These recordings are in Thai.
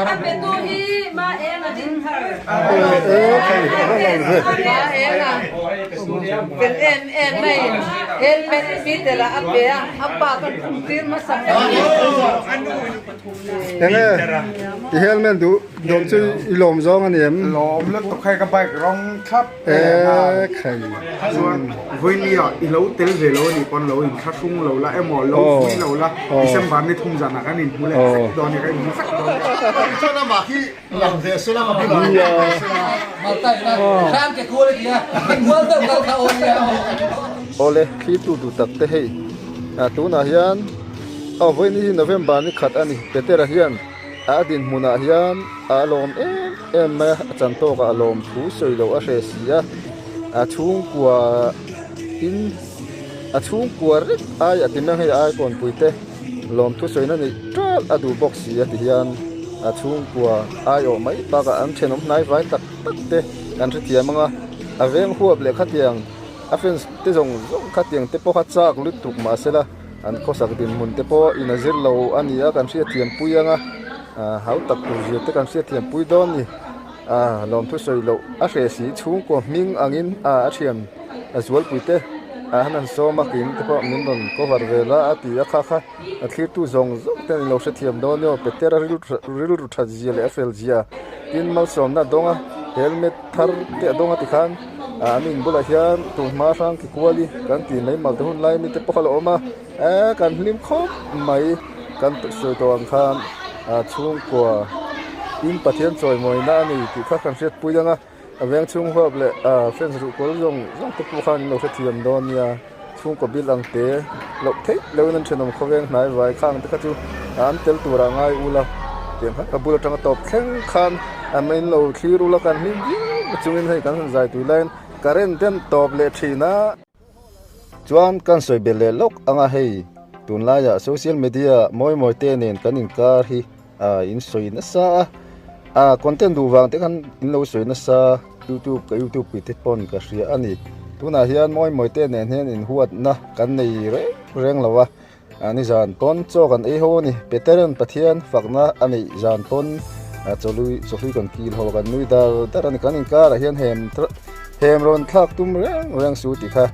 ถ้าเป็นตัวที่มาเองอะดิ้นค่ะ ใครเขาต้องลองเลย มาเองอ่ะเป็นเอ็นไม่เอ็นเป็นปีแต่ละอันเบียอัปปากันคุ้มตีนมาสัก ยังไงที่เฮลเมนดูโดนช่วยลมซ้องอันนี้ ลมเลือกตกใครกับใบร้องครับ ใคร ส่วนวันนี้อ่ะอีเราเตลเวลนี่ปอนเราอินคัดทุ่งเราละไอหมอเราคุยเราละดิฉันบ้านในทุ่งจันทร์กันนี่พูดเลยตอนนี้ก็มีสักตอน ชอบน้ำหมักที่หลังเสียสละกับพี่หลัง มาใต้นะข้ามแกกูเลยทีนะเป็นหัวเติมกันเขาเนี่ย โอเลขี้ตูดูตักเตะให้ตูน่าเฮียนวันนี้โนเวมบาร์นี่ขัดอันนี้เปเตอร์เฮียนดินมุนาเฮียนอารมณ์มาจันโตกับอารมณ์ผู้สวยเราเสียเสียช่วงกว่าอินช่วงกว่าริกติดนั่งให้ก่อนปุยเตะลมทุสวยนั่นนี่จ้าดูบ็อกซี่ที่เฮียนช่วงกว่าออกไม่ปากอันเช่นน้ำนายไว้ตักเตะกันที่เทียมมั้งเวงหัวเปลือกขัดยังเฟนที่ส่งขัดยังเตะพอขัดจากลุดถูกมาเสละอันก็สักดินมุนเตะพออินาซิลเราอันนี้กันเสียเทียมปุยยังเขาตักตัวเยอะแต่กันเสียเทียมปุยโดนนี่ลมทุสวยเราเสียสีช่วงกว่ามิงอังอินเทียมสวยปุยเตะนั่นโซมากินเตะพอมินโดนก็วาร์เวล่าตีค่ะคิดตู้ส่งแต่เราเสียเทียมโดนเนี่ยเปเตอร์ริลทัดเจียเลฟเอลเจียกินมาสมน่ะดงเฮลเมตทาร์เตะดงติขันมินบุลาเฮียนตัวมาสังกิควลีกันตีในมาตุนไลมิเตปขลอมากันลิมคบไม่กันสวยตัวอังคารช่วงกว่าอินปะเทียนสวยมวยน่านี่ที่ข้ากันเสียปุยยังเวียงช่วงหัวเปล่เฟนส์รุกอลยงตะปูขันเราเทียมโดนเนี่ยช่วงกบิลังเตะเราเทเรานั่นเช่นนเขาเวียงไหนไว้ข้างตะกัจูอันเตลตัวร่างไงอุลาเตียงฮักบุลจังตบแข่งขันไม่เราคีรุลกันนี่จุงอินให้กันใจตัวเล่นการเต้นตบเลทีน่าจวนกันสวยเบลเลลกอ่างให้ตุนลายโซเชียลมีเดียมวยเตนินกันอินการฮีอินสวยนัสซาคอนเทนต์ดูวางแต่กันอินเราสวยนัสซาYouTube ปิดที่ปนกับเสียอันนี้ตุนอาเฮียนมวยเตนินเห็นอินหัวนะกันในเรื่องเราวะอันนี้จานปนโจกันโฮนี่เปเตอร์นปะเทียนฝักนะอันนี้จานปนจะลุยกันกิลหัวกันนุยดาวแต่อันนี้กันอินการเฮียนเฮมรอนทักตุ้มเรื่องสุดที่ค่ะ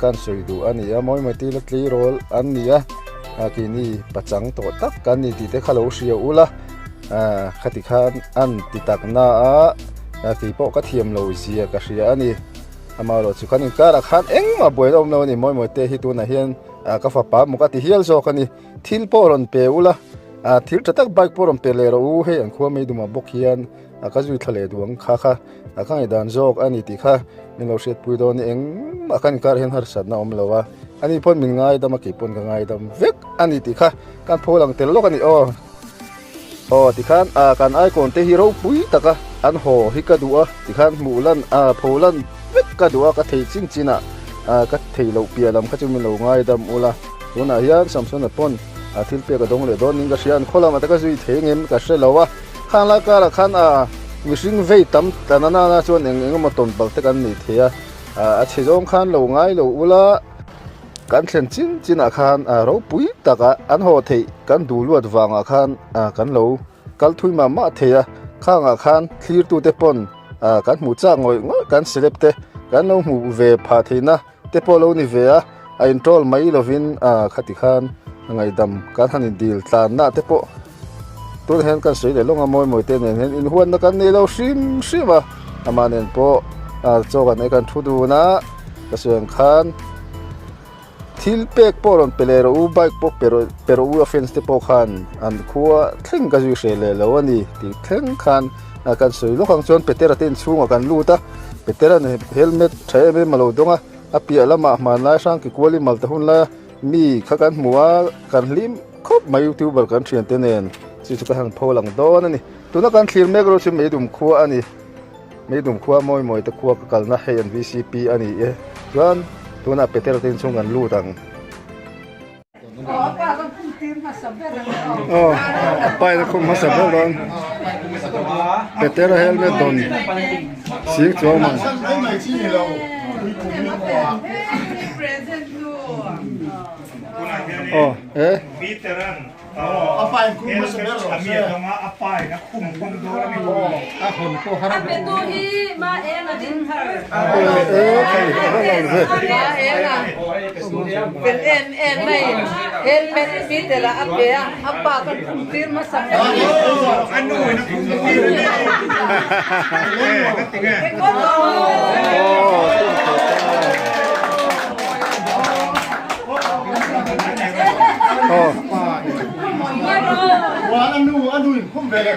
การสวยดูอันนี้มวยตีลักลีโรลอันนี้กินี่ปัจจังตัวตักกันนี่ที่เด็กเขาเสียอุละขัดขันอันติตักน่าที่พวกก็เทียมเราเสียก็เสียอันนี้มาเราสุขันการขันเอ็งมาบ่อยเราเนี่ยมวยเตะที่ตัวน่ะเฮียนก็ฟ้าป่ามุกที่เฮียลโซกันนี่ทิลปอรอนเปอุละทิลจะตักไบค์ปอรอนเปเลเราเฮียนขั้วไม่ดูมาบกเฮียนก็จะทะเลดวงค่ะข้างในด้านโจกอันนี้ที่ค่ะมีเราเสียปุยโดนเองกันการเห็นหาสัตว์น่าอมเราว่าอันนี้พ่นมีง่ายดำมากี่พ่นก็ง่ายดำเวกอันนี้ที่ค่ะการพูดหลังเตลโลกันนี่ที่ค่ะการไอคอนเตฮิโร่ปุยตะกะอันโหฮิกาดัวที่ค่ะมูลันโพลันเวกกาดัวก็เทจินจินะก็เทเราเปียดำก็จะมีเราง่ายดำอุละตัวไหนยันสัมสนพ่นทิลเปียกระดงเลยโดนนิ่งก็เสียนคนละมาตะก็จะเทงเงินก็เสียเราว่าข้างละการข้างมิสิงเวตัมแต่นั่นชวนเองก็มาต้นปักแต่กันนี่เทียเชื่อมขันเราง่ายเราอุละกันเช่นจินอาคารเราปุยตะกะอันโหเทกันดูลวดวางอาคารกันเรากันทุยมาเทียข้างอาคารคลีร์ตูเตปอนกันหมู่จ้างงอยกันเสล็บเตกันเราหมู่เวพาเทนะเตปอเรานี่เวียอินโทรลไม่เราวินขัดขันไงดำกันหันดีลตาหน้าเตปอตัวเห็นกันสวยเลยลงมวยเต้นเห็นอินหัวนักกันนี่เราชิมมาเนี่ยพอโจกันในการทุดูนะกระทรวงขันทิลเป็กปอรอนเปเลโรอุบายปอเปโรอุอเฟนส์เตปอขันอันขัวทิ้งกันอยู่เฉยเลยแล้ววันนี้ที่ทิ้งขันกันสวยลูกของชวนเปเตอร์เต้นช่วงกันลู่ตาเปเตอร์เนี่ยเฮลเมตใช้ไม่มาลูดงอ่ะเปียละมาไล่ช่างกิควอลิมาลตะหุ่นละมีข้ากันหัวกันลิมครบมายูทูบเบอร์กันเชียนเต้นเองสิสุขหังพอหลังโดนนี่ตัวนักการคลีร์เมกโรชิไม่ดุมขัวอันนี้ไม่ดุมขัวมวยตะขัวกัลน่าให้อัน VCP อันนี้ส่วนตัวน่ะเปเตอร์เต้นช่วงกันลู่ตังไปแล้วคงมาสับแล้วโดนเปเตอร์เฮลเมตโดนสิงจัวมัน apa yang kum masuk kami berus dong apa ya kum do ni Apetu hi ma eng adin thar. ใครก็ลองเลย มาเองอ่ะเป็นเอ็นไม่เฮลเมตปีเตละอัปเปียอัปปากันคุมตีมาสัก anu na kum ni niเป็นคนโต โอ้ wah anu kum bela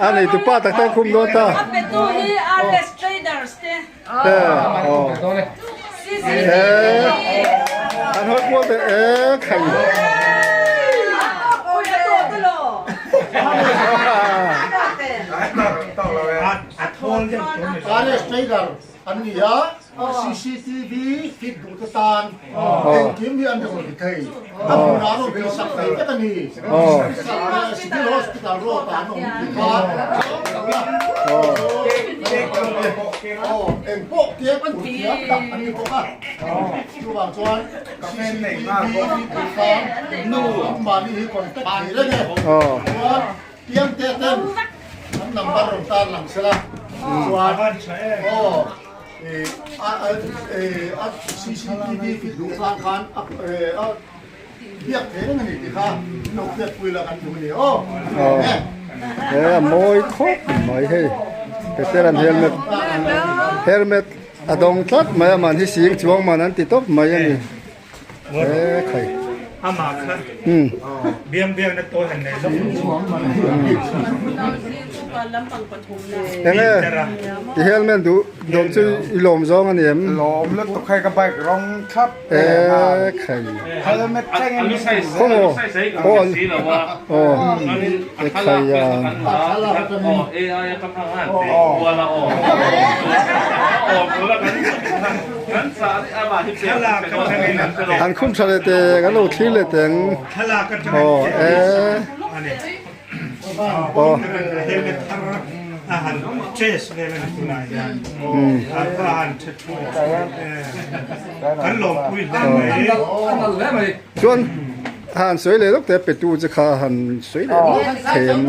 อันนี้ตุ๊ป้าตักแต่คุมโดนตา Apetu hi artist traders te. เออโอ้ Sisi. อันฮอตมัวแต่ใคร Oh ya to to lo. atol je kare trader ani ya CCTV fit du tan en kim ni an ko thai amu na no bi sak thai ka ni civil hospital ro ta no en po ke pan ti ya ta ani ko ka chu wang chuan ka men nei ma ko ka no ma ni kon ta ni le ne โอ้ เตรียมเต็มนำบารมตาหลังเสละส่วนโอ้CCTV ฟิดดูสร้างคันเรียกเทนนั่นนี่ค่ะนกเรียกคุยละกันอยู่นี่โอ้เนี่ย มวยครบมวยให้เตรันเฮลเมตอดงทัดมามันที่เสียงช่วงมานั้นติดตบมาอย่างนี้ใคร ama kha biang na to han nei lo ยังไงที่เฮลเมตดูโดนชื่อลมซ้องอันนี้ หลอมแล้วตกใครกับใบรองครับ ใคร เฮลเมตแท่งนี้ โอ้โหโอ้ใครอ่ะ AI กำลังหันเตะวัวละออกแล้วกันสาธิอาบาที่เสียหลักกันให้นั่นตลอด อันคุ้มทะเลเตะกันโลที่เลยเต็ง thala ka ta โอ้ani โอ้ helmet tar ahan chase le na tuna ya ahan chethu kan lo pui da mai ชวนหันสวยเลยลูกแต่เป็ดตูจะขาหันสวยเลยเข็ม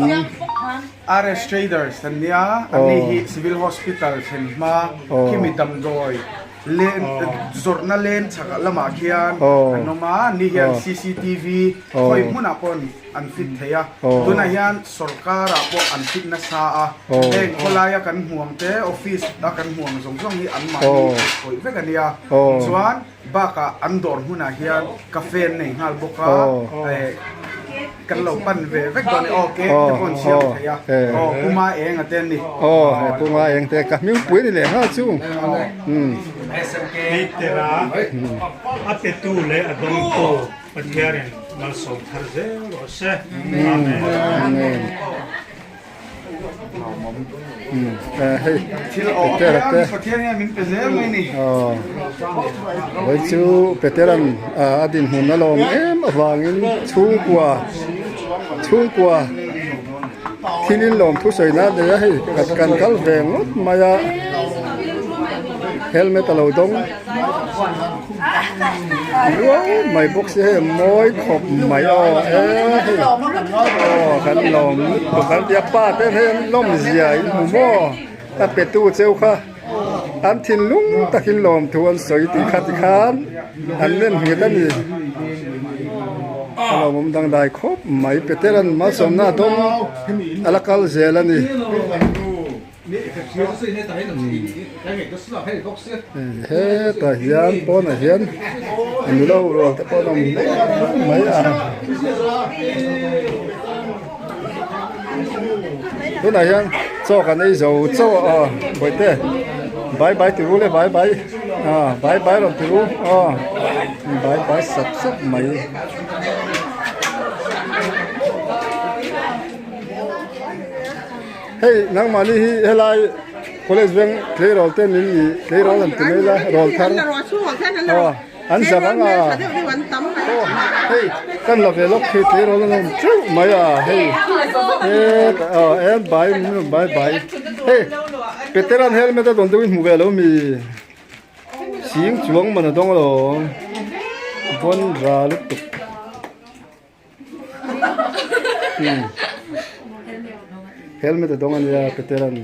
RS Traders อันเนี้ยอันนี้ Civil Hospital เห็นมาที่มีดำโดยเลนจอร์นาเลนชักละมาเขียนอันนู้นมานี่เห็น CCTV คอยมุนapon อันฟิตเทียตัวนั้นยันสรการะพวกอันฟิตนัสซาเองคนลายกันห่วงเตออฟฟิศกันห่วงสงสงนี้อันมาคอยเพื่อกันเนี่ยส่วนบ้ากะอันดอร์หุนเฮียนกาแฟในฮัลบุกะกันเราปั้นเวกตอนนี้โอเคทุกคนเชียวเฮียกูมาเองอ่ะเต้นนี่ โอ้ปูมาเองแต่กับมิ้วปุ๋ยนี่แหละฮะจุ้ง ni tera apetu le adom to pathiaren mal so tharje ro se amen เฮ้ย ที่เราออกแล้วประเทศนี้มันเป็นเรื่องไงนี่ อ๋อไว้จูเป็ดเตรันอดินหุ่นนลมวางอินชุ่งกว่าที่ลิ้นลมทุสวยนะเดี๋ยวให้กันกัลเวงมายาเฮลเมตเราต้องไม่บุกเสียมวยขบไม่อ๋อกันลมกันเดียป้าเต้นให้ล้มเสียหูหม้อแต่เป็ดตู้เจ้าค่ะอันทินลุงตะทินลมทวนสวยตีขัดขานอันเล่นเหตุนี้เราผมดังได้ครบไม่เป็ดเตรันมาสมหน้าต้องอลกัลเซลันี่เฮ้แต่เฮียนป้อนเฮียนอันนี้เราแต่ป้อนไม่ตัวไหนยังโซ่กันไอ้โซ่โซ่ไปเต้บายบายตัวเลยบายบายบายบายเราตัวบายบายสับไม่เฮ้ยนักมาลีเฮลัยคอลเลจเวงเคลียร์โรลเต้นนี่เคลียร์โรลนั่นตัวนี้ละโรลทันอันสังอ่ะเฮ้ยกันเราไปล็อกเคลียร์โรลนั่นจู่ไม่เฮ้ยเอ็มบายเฮ้ยเป็ดเตอร์เฮลเมตต์ตอนนี้มูเวลมีเสียงช่วงมันต้องรอบนราลุก helmet dongan ya veteran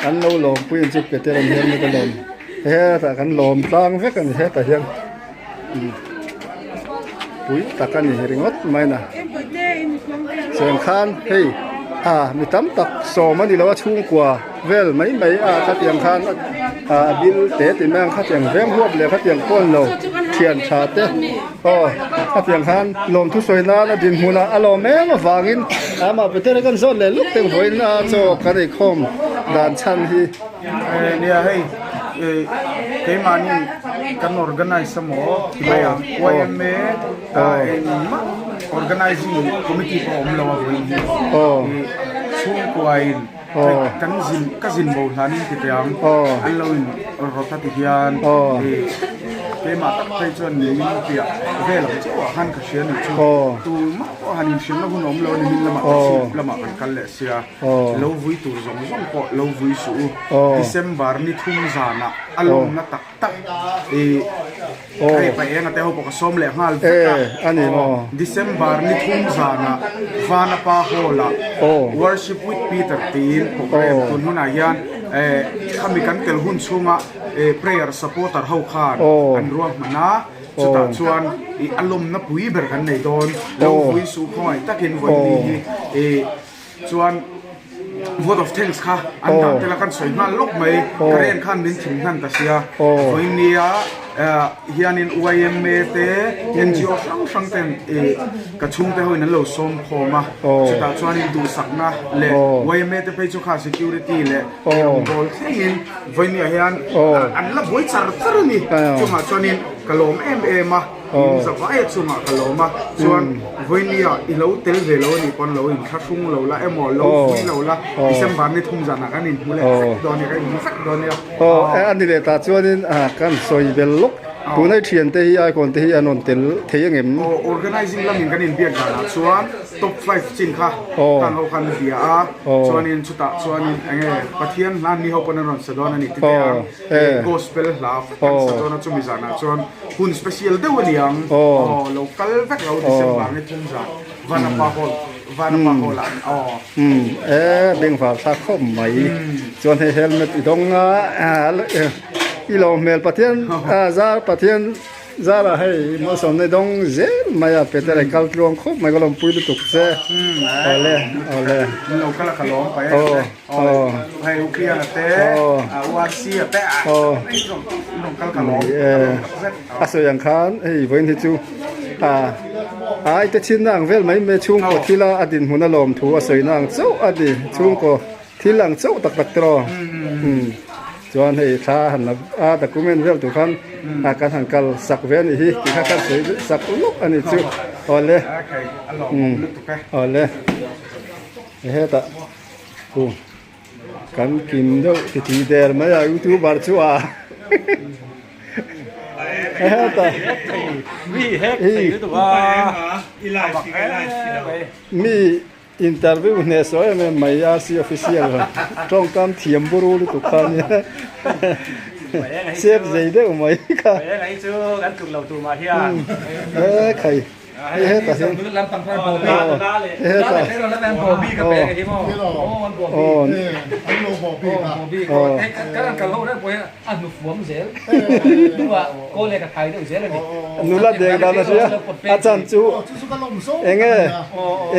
kan lo lom puin chip veteran helmet lom he ta kan lom tang ve kan he ta hian pui takan ni heringot mai na sen khan hei mi tam tak so man ni lawa chung kwa vel mai khat yang khan bil te ti mang khat yang vem huap le khat yang pon lo thian tha te khat yang khan lom thu soina na din huna alo me ma wangin ama betere kan zon le luk teng voin na cho kan ei khom dan chan hi nia hei ke mani kan organize mo kibaya YMA organizing committee for omlawa chung kwain kan zin bo hlanin ti tiang alloin rota ti hian ke ma tak thai chon ni min pia vel chu han ka sian chu tu ma ko hanin sim na hunom lo ni min lama kan kal le sia lo vui tu zong ko lo vui su December ni thum zana alom na tak ai pa ena te ho ko som le ngal ani mo December ni thum zana vana pa hola worship with Peter tin program tun huna yan khami kan tel hun chunga prayer supporter ho khan an ruam mana chuta chuan I alum na pui ber kan nei don lo pui su khoi takin voi ni chuan vote of thanks kha an ta tela kan soi na lok mai karen khan min thim nan ta sia voi nia hianin YMA te NGO sang ten ka chung te hoin lo som khoma chuta chuan in du sakna le YMA te pe chu kha security le bol thingin voi nia hian an la boi char ni chuma chuanin kalom ma sa vai chunga kaloma chuan voi nia I lo tel ve lo ni pon lo in thung lo la emo lo vui lo la December ni thum jana kan in hule don ni kan sak don ni an ni le ta chuanin kan soi bel lok tu nai thian te hi ai kon te hi anon tel thei ngem organizing lamin kan in biak dana chuan top 5 chin kha kan ho kan bia chuan in chuta chuan in ange pathian lan ni ho panon sadon ani ti gospel love kan sadon chumi jana chuan hun special de waniang local vek lo December ni thum jan vana pa hol beng fa sa khom mai chuan he helmet I dong I lo mel pathian zar pathian zara hei mo som ne dong ze maya peter kal klong khop mai golom pui tuk se ole lo kala kalom pa hei ukia te wa si te lo kala kalom aso yang khan hei voin hi chu ai te chin nang vel mai me chung ko thila adin huna lom thu asoi nang chau adi chung ko thilang chau tak tro chuan hei tha han document vel tu khan kan han kal sak ven hi ki kha kan sei sak luk ani chu ole ole he ta kan kim do ti der ma ya youtuber chu ta mi interview ne so me maya si official trong kam thiam buru lu tu khan sếp gì đấy mấy cả cái chú gắn cùng lầu tù mà hiền khẩy hết ta xem làm tầm phai bò hết ta thế rồi nó làm bò bi cà phê cái gì mà anh lô bò bi cái ăn lâu đấy quay ăn một phốm dễ đúng không cô này cả thầy đâu dễ là gì nụ lát đèn đó là gì à chăn chú anh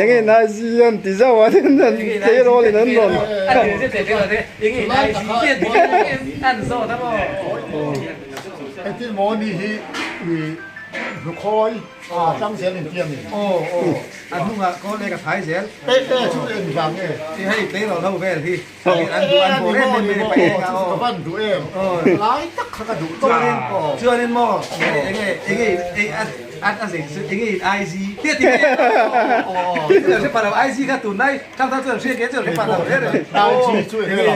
ấy nói gì anh tí sao vậy nên thế rồi nên rồi anh ấy thế là thế anh ấy nói gì ăn sao đó mà cáiที่หมอนี่ลูกคอยจังเสียนเทียมนี่anh đúng là cô này cả thầy dễ เป๊ะชุดเองจังเนี่ย thì hay tếเราเท่าvề thì anh bố nên mình phảiกับบ้านดูเองหลายตักกระดูกตัวเอง chưa nên mò anh gì anh ấy ai gì tiếc thì giờ sẽ bắt đầu ai gì cả tuần này trong tháng tuần xuyên cái giờ sẽ bắt đầu hết rồi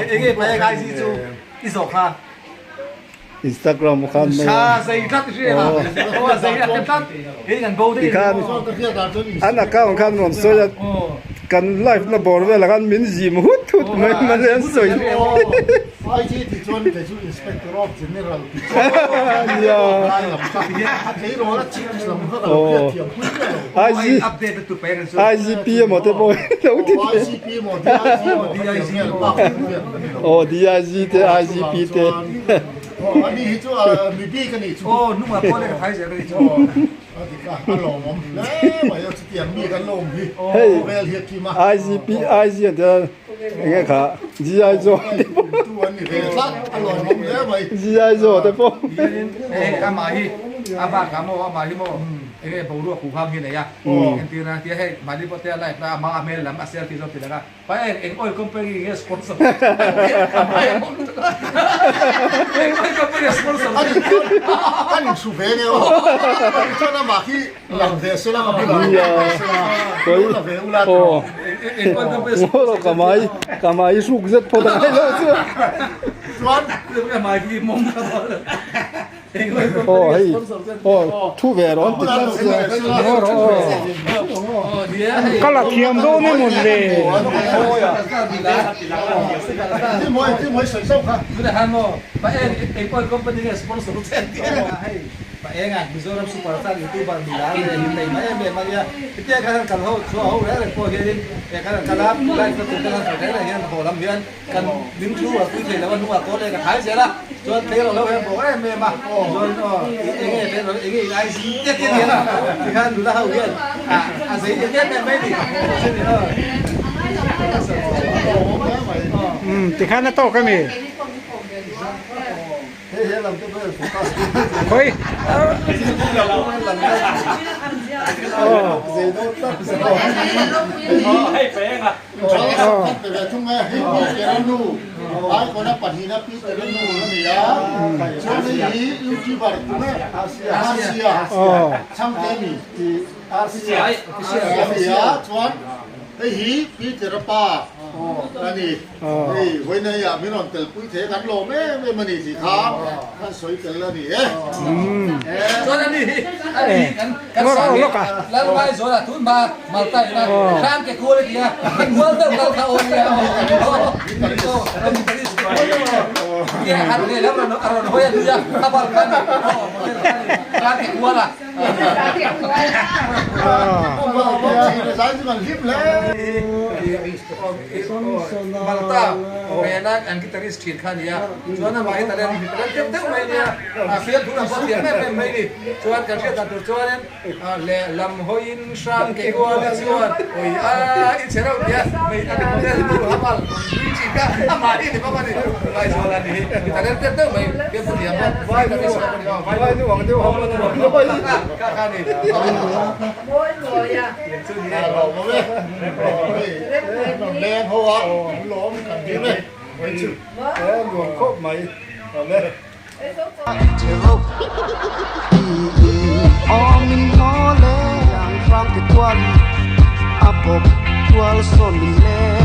anh ấy phải ai gì chú đi dọc ha Instagram คันไม่ ชาใส่ทัดที่ฮะเพราะว่าใส่ทัดเฮ้ยกันโบได้ อีกคัน ก็เรียกตามตัวนี้ อันนั้นก็ของคันนนสวยกันไลฟ์นะบอกว่าละกันมินจิมหุดทุดมันเรียนสวย ไอ้ที่ที่ชวนแต่ชูอินสเปกเตอร์ออฟเจเนอรัล ยา ได้หลับกับที่รู้แล้วชิมสลัมเขาเราเรียกเทียมพูดเลย ไอซี อัปเดตตัวไปกันสุด ไอซีพีหมดเลยบอยแล้วที่ ไอซีพีหมดที่ไอซีหมดที่ไอซีบ้าเนี่ย โอ้ดีไอซีเตไอซีพีเต อันนี้ที่ตัวมีบีกันนี่ โอ้นุ่มมาพอเลยกับไทยเสียเลย โอ้อันนี้ก็ฮัลโหลผมแล้วไม่เอาเตียงมีกันลมพี่โอ้เวลเฮียกี่มา ไอซีพีไอซีเตยังไงค่ะดีไอโซ ตัวนี้เวลซักฮัลโหลผมแล้วไป ดีไอโซเตปอ เอ้อามาฮีอาบากาโมอามาฮิโมเอ้บรูคูความที่ไหนอ่ะเอ็นตีนะที่ให้มาดิปเตอร์ไลฟ์แล้วมาอเมริกามาเซียที่เราติดแล้วไปเอ็งโอ้ยคอมเพลีเงี้ยสปอนเซอร์เอ็งโอ้ยคอมเพลีสปอนเซอร์ อันนี้สุเวเนี่ยชอบน้ำมาที่หลังเดือดเสร็จแล้วก็พี่หลังเดือดเสร็จแล้วก็เวลา โอ้โหกามายสุกเสร็จพอได้แล้วเสือ ร้อน เรื่องมาฮีมงกันเลยเอ็งโอ้ย โอ้ยโอ้ทุเวร้อนติดเสือก็ละเทียมโดนไม่หมดเลย ที่มวยสวยส้มค่ะ ไม่ได้ฮันโมไปเอ็งโอ้ยคอมเพลีสปอนเซอร์ทุกเส้นให้ไปเอ็งอ่ะมิโซรัมซูเปอร์สตาร์ยูทูบบันดีแล้วเลยยิ่งใหญ่มาเอ็งมาเนี่ยที่จะการกันเขาชัวร์เขาแล้วพอเห็นการกันรับไลฟ์ก็ถูกกันสุดท้ายเลยเนี่ยโหลำเลียนกันลิ้มชั่วคุยเลยแล้วว่านัวโคเลยกับท้ายเสียละจนเทเราแล้วเห็นบอกเมย์มาจนเอ็งไอซีเตี้ยนะที่ข้าดูแลเขาเรียนอาศัยเตี้ยไม่ดีใช่ไหมติข้านาโต้ก็มีเฮ้ย ให้แป้งอ่ะ แต่ทุ่งแม่ให้บอกแกรันนูไอ้คนนั้นปัจจุบันพี่แกรันนูแล้วเนี่ยช่วงนี้ยูทูบร์แม่อาเซียช่างเต็มีอาเซียชวนไอ้หีพี่เจรปาอันนี้ไอ้วันนี้อยากมีน้องเตลปุ้ยเทกันโลแม่ไม่มันนี่สิครับท่านสวยกันแล้วนี่จนอันนี้กันสอนแล้วไปสอนทุนมาใต้นะข้ามแกกูเลยเนี่ยเป็นหัวเติมเขาโอ้ยแกหันเลยแล้วเราโหยดูยังถ้าบอกกันข้ามแกกูล่ะสายมันลิบแล้ว บัลตาเมนักอันกิตาริสต์ขันยาส่วนนั้นมาให้ตะเล่นเต็มไม่เนี่ยเฟียทุนพอเสียไม่ดีส่วนกันเชื่อกันตัวส่วนนั้นลำหอยน์ชามเกี่ยวกับส่วนโอ้ยอิเชเราเนี่ยไม่อันนี้ดูฮามัลจริงๆก็มาที่นี่ประมาณนี้ไปส่วนนั้นนี่ตะเล่นเต็มไม่เกี่ยวกับเดียบไว้กันไม่ส่วนนี้ไว้นี่หวังเดียวเขาไม่รู้ไว้ข้านี่โอ้ยโอยอ่ะ เราไม่แรงเพราะว่าล้มกันดีเลยไม่ชื่อ หลวงครบไหมเอาเลย Omin mole ang franke kwal apop kwal son le